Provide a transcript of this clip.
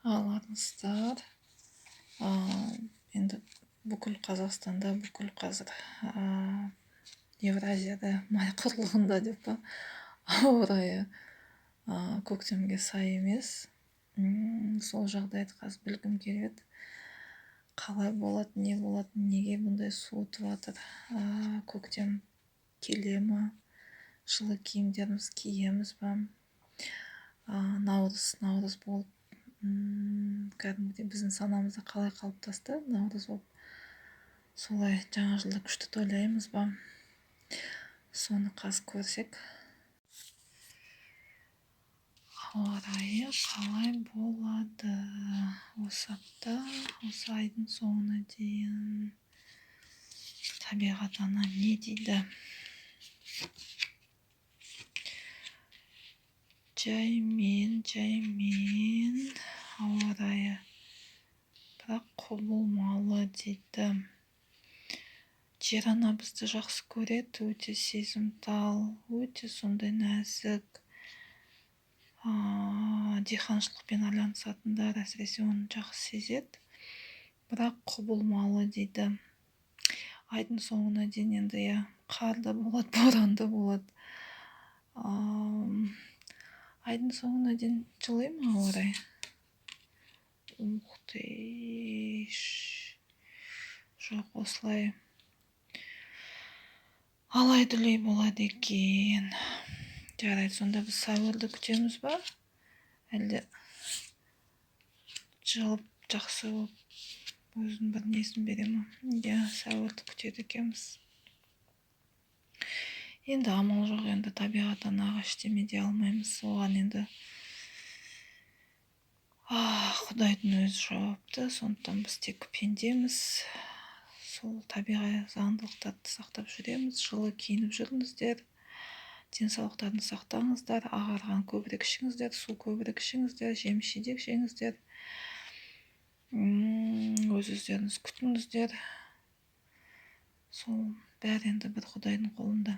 Армысыздар. Енді бүкіл Қазақстанда, бүкіл қазір Евразияда май құрлығында деп па, ауа райы көктемге сай емес. Сол жағдайды қазір білгім келеді. Қалай болады, не болады, неге бұндай суытып жатыр? Көктем келе ме? Жылы киімдеріміз киеміз ба? Наурыз болып кәдімгідей біздің санамызда қалай қалыптасты, наурыз болып солай жаңа жылды күшті тойлаймыз ба, соны қазір көрсек. Ауа райы қалай болады осы апта, осы айдың соңына дейін? Табиғат ана не дейді? Жаймен ауа райы, бірақ құбылмалы дейді. Жер ана бізді жақсы көреді, өте сезімтал, өте сондай нәзік. Диқаншылықпен айналысатындар әсіресе оны жақсы сезеді, бірақ құбылмалы дейді. Айдың соңына дейін енді қар да болады, боран да болады. Айдың соңына дейін жылы ма ауа райы? Жоқ, осылай алай-дүлей болады екен. Жарайды, сонда біз сәуірді күтеміз ба? Әлде жылып жақсы болып өзінің бір несін бере ма? Сәуірді күтеді екенбіз. Енді амал жоқ, енді табиғат анаға ештеме дей алмаймыз. Оған енді Құдайдың өзі жауапты, сондықтан біз тек пендеміз. Сол табиғи заңдылықтарды сақтап жүреміз. Жылы киініп жүріңіздер, денсаулықтарын сақтаңыздар, ағарған көбірек ішіңіздер, су көбірек ішіңіздер, жеміс-жидек жеңіздер, өз-өздеріңіз күтіңіздер. Сол бәрі енді бір Құдайдың қолында.